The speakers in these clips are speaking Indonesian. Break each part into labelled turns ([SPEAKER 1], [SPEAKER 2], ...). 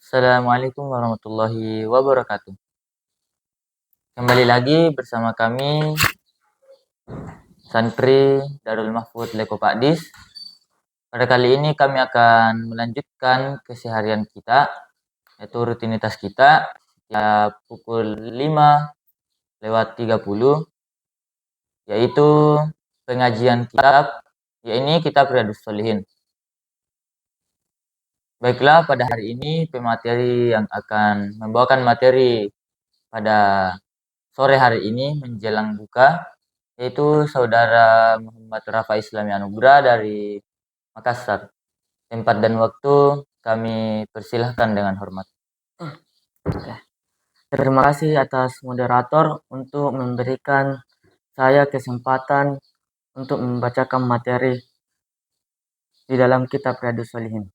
[SPEAKER 1] Assalamualaikum warahmatullahi wabarakatuh. Kembali lagi bersama kami santri Darul Mahfudz Leko Pakdis. Pada kali ini kami akan melanjutkan keseharian kita, yaitu rutinitas kita setiap pukul 5:30, yaitu pengajian kitab, yaitu kitab Riyadhus Shalihin. Baiklah, pada hari ini pemateri yang akan membawakan materi pada sore hari ini menjelang buka, yaitu Saudara Muhammad Rafa Islami Anugrah dari Makassar. Tempat dan waktu kami persilahkan dengan hormat.
[SPEAKER 2] Terima kasih atas moderator untuk memberikan saya kesempatan untuk membacakan materi di dalam kitab Riyadhus Shalihin.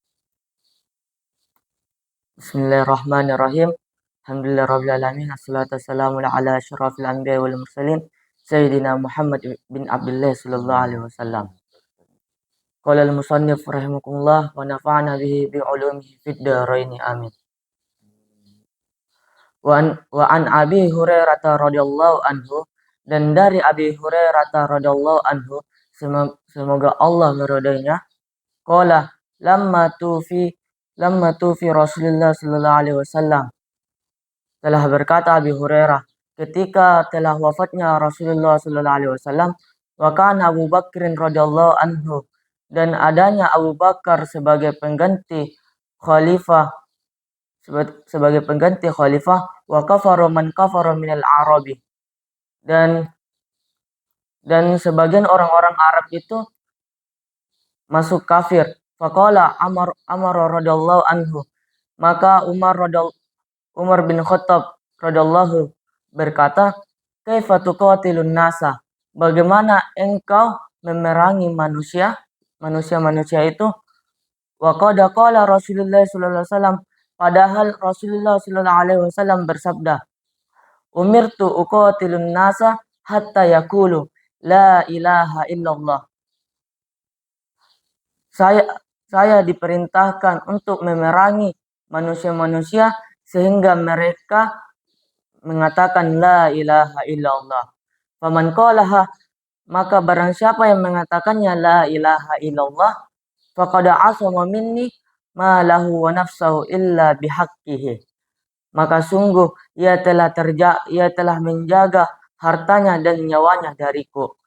[SPEAKER 2] Bismillahirrahmanirrahim. Alhamdulillahirrahmanirrahim. Assalatu wassalamu ala asyrafil anbiya wal mursalin Sayyidina Muhammad bin Abdullah sallallahu alaihi wasallam. Qala al-musannif rahimakumullah wa nafa'ana bihi bi ulumihi fid dharain amin. Wa an Abi Hurairah radhiyallahu anhu, dan dari Abi Hurairah radhiyallahu anhu, semoga Allah meridainya, qala lamma tufi Rasulullah sallallahu alaihi wasallam, telah berkata Abi Hurairah ketika telah wafatnya Rasulullah sallallahu alaihi wasallam, wa kana Abu Bakrin radhiyallahu anhu, dan adanya Abu Bakar sebagai pengganti khalifah, wa kafara man kafara minal arabi, dan sebagian orang-orang Arab itu masuk kafir. Faqala Amar radhiyallahu anhu, maka Umar bin Khattab radhiyallahu berkata, kaifa tuqatilun nasa, bagaimana engkau memerangi manusia itu? Wa qad qala Rasulullah sallallahu alaihi wasallam, padahal Rasulullah sallallahu alaihi wasallam bersabda, umirtu uqatilun nasa hatta yaqulu la ilaha illallah. Saya diperintahkan untuk memerangi manusia-manusia sehingga mereka mengatakan la ilaha illallah. Faman qalaha, maka barang siapa yang mengatakannya la ilaha illallah, faqad asama minni ma lahu wa nafsahu illa bihaqqihi, maka sungguh ia telah menjaga hartanya dan nyawanya dariku,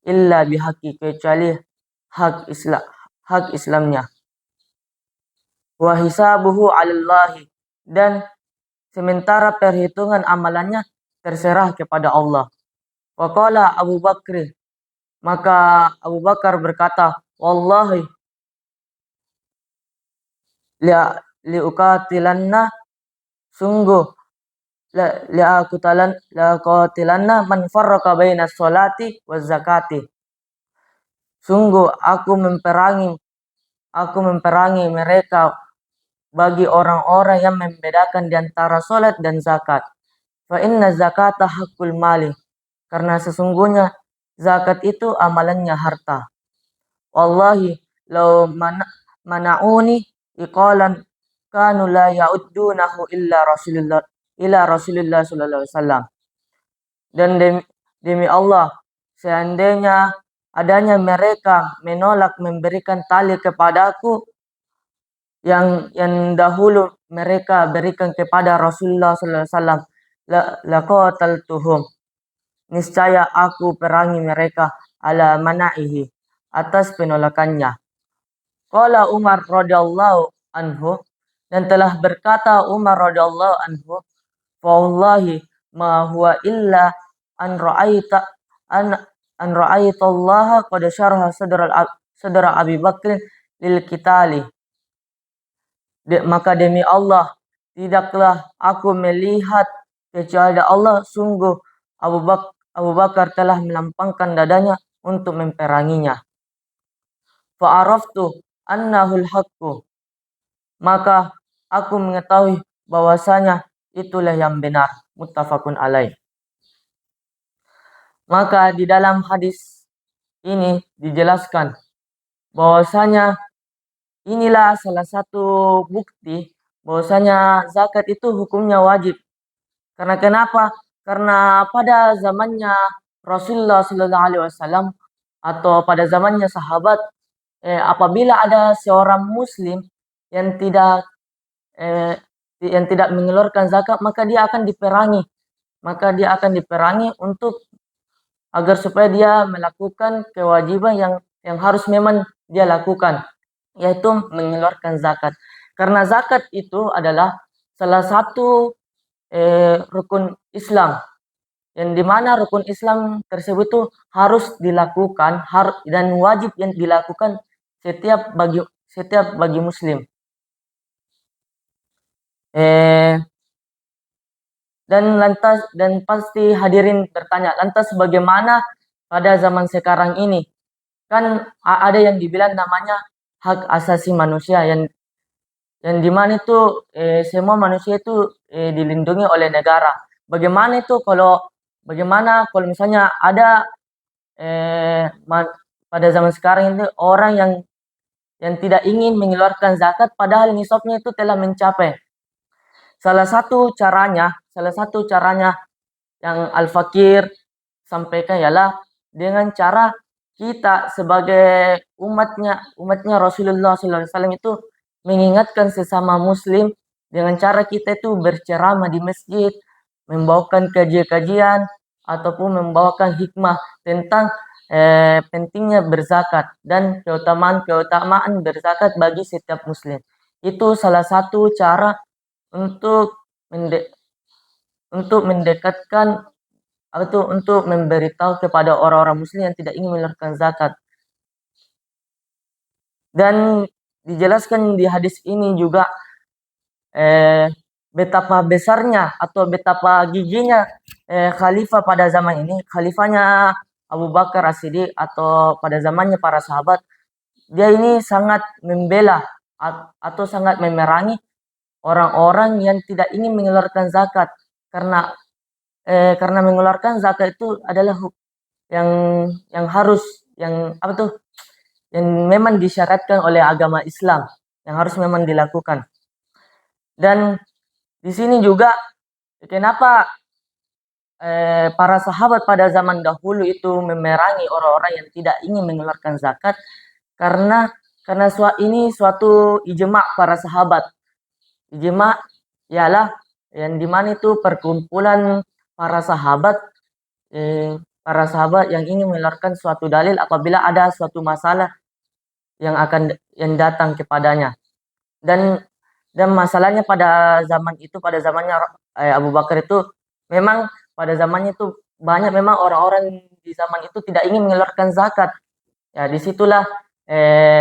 [SPEAKER 2] illa bihaqqi, kecuali hak Islamnya. Wa hisabuhu 'alallahi, dan sementara perhitungan amalannya terserah kepada Allah. Wa qala Abu Bakr, maka Abu Bakar berkata, wallahi liuqatilanna, sungguh liaqatilanna man farraqa bainas sholati waz zakati, sungguh aku memperangi mereka bagi orang-orang yang membedakan di antara salat dan zakat. Fa inna zakata haqqul mali, karena sesungguhnya zakat itu amalannya harta. Wallahi law mana'uni iqalan kanu la ya'uddunahu illa Rasulullah sallallahu alaihi wasallam. Dan demi Allah, seandainya adanya mereka menolak memberikan tali kepadaku yang dahulu mereka berikan kepada Rasulullah sallallahu alaihi wasallam, laqataltuhum, niscaya aku perangi mereka ala mana'ihi, atas penolakannya. Qala Umar radhiyallahu anhu, dan telah berkata Umar radhiyallahu anhu, wallahi ma huwa illa an ra'aita Allah qad syaraha sadra Abi Bakr lil qitali. Maka demi Allah, tidaklah aku melihat kecuali Allah sungguh Abu Bakar telah melampangkan dadanya untuk memperanginya. Fa'araftu annahul haqqu, maka aku mengetahui bahwasanya itulah yang benar. Muttafaqun alaih. Maka di dalam hadis ini dijelaskan bahwasanya inilah salah satu bukti bahwasanya zakat itu hukumnya wajib. Karena kenapa? Karena pada zamannya Rasulullah Shallallahu Alaihi Wasallam atau pada zamannya sahabat, apabila ada seorang Muslim yang tidak eh, mengeluarkan zakat, maka dia akan diperangi. Maka dia akan diperangi untuk agar supaya dia melakukan kewajiban yang harus memang dia lakukan, yaitu mengeluarkan zakat. Karena zakat itu adalah salah satu rukun Islam, yang dimana rukun Islam tersebut itu harus dilakukan dan wajib yang dilakukan setiap bagi Muslim. Eh, dan pasti hadirin bertanya, lantas bagaimana pada zaman sekarang ini? Kan ada yang dibilang namanya hak asasi manusia yang dimana itu semua manusia itu dilindungi oleh negara. Bagaimana kalau misalnya ada eh, pada zaman sekarang ini orang yang tidak ingin mengeluarkan zakat padahal nisabnya itu telah mencapai. Salah satu caranya yang Al-Fakir sampaikan ialah dengan cara kita sebagai umatnya Rasulullah SAW itu mengingatkan sesama Muslim dengan cara kita itu berceramah di masjid, membawakan kajian-kajian ataupun membawakan hikmah tentang pentingnya berzakat dan keutamaan berzakat bagi setiap Muslim. Itu salah satu cara untuk mende- mendekatkan atau untuk memberitahu kepada orang-orang Muslim yang tidak ingin mengeluarkan zakat. Dan dijelaskan di hadis ini juga betapa besarnya atau betapa giginya khalifah pada zaman ini, khalifahnya Abu Bakar As-Siddiq atau pada zamannya para sahabat, dia ini sangat membela atau sangat memerangi orang-orang yang tidak ingin mengeluarkan zakat karena mengeluarkan zakat itu adalah yang harus yang apa tuh yang memang disyaratkan oleh agama Islam yang harus memang dilakukan. Dan di sini juga kenapa para sahabat pada zaman dahulu itu memerangi orang-orang yang tidak ingin mengeluarkan zakat karena ini suatu ijma para sahabat. Ijma ialah yang dimana itu perkumpulan para sahabat yang ingin mengeluarkan suatu dalil apabila ada suatu masalah yang datang kepadanya. Dan masalahnya pada zamannya Abu Bakar itu memang pada zamannya itu banyak memang orang-orang di zaman itu tidak ingin mengeluarkan zakat. Ya, disitulah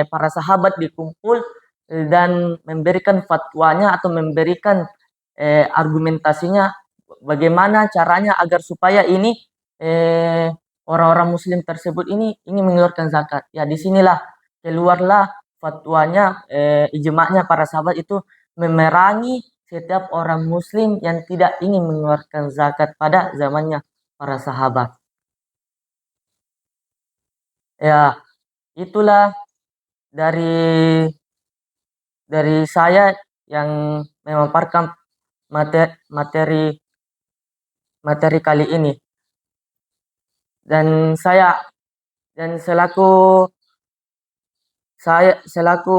[SPEAKER 2] para sahabat dikumpul dan memberikan fatwanya atau memberikan argumentasinya bagaimana caranya agar supaya ini orang-orang Muslim tersebut ini ingin mengeluarkan zakat. Ya, disinilah keluarlah fatwanya ijma'nya para sahabat itu memerangi setiap orang Muslim yang tidak ingin mengeluarkan zakat pada zamannya para sahabat. Ya, itulah dari saya yang memaparkan materi kali ini. Dan selaku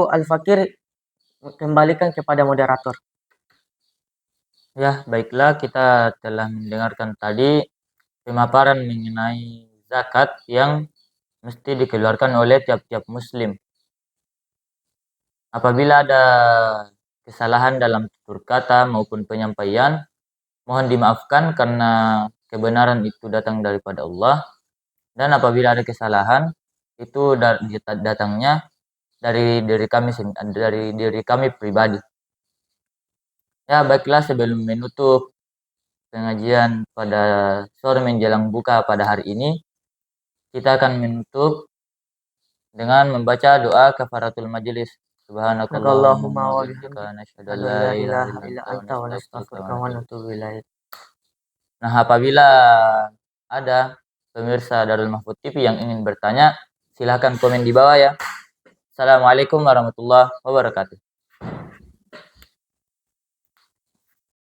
[SPEAKER 2] Al-Fakir kembalikan kepada moderator.
[SPEAKER 1] Ya, baiklah, kita telah mendengarkan tadi pemaparan mengenai zakat yang mesti dikeluarkan oleh tiap-tiap Muslim. Apabila ada kesalahan dalam tutur kata maupun penyampaian, mohon dimaafkan karena kebenaran itu datang daripada Allah. Dan apabila ada kesalahan, itu datangnya dari diri kami pribadi. Ya, baiklah, sebelum menutup pengajian pada sore menjelang buka pada hari ini, kita akan menutup dengan membaca doa kafaratul majelis.
[SPEAKER 2] Subhanakallahumma
[SPEAKER 1] Subhanakallahumma
[SPEAKER 2] wa
[SPEAKER 1] bihamdika
[SPEAKER 2] bihamdika
[SPEAKER 1] nasyhadu an
[SPEAKER 2] asyhadu an
[SPEAKER 1] la
[SPEAKER 2] la
[SPEAKER 1] ilaha
[SPEAKER 2] ilaha
[SPEAKER 1] illa
[SPEAKER 2] illa
[SPEAKER 1] anta wa
[SPEAKER 2] anta wa
[SPEAKER 1] nastaghfiruka wa
[SPEAKER 2] nastaghfiruka wa
[SPEAKER 1] natubu.
[SPEAKER 2] natubu ilaik.
[SPEAKER 1] Nah, apabila ada pemirsa Darul Mahfud TV yang ingin bertanya, silahkan komen di bawah ya. Assalamualaikum warahmatullahi wabarakatuh.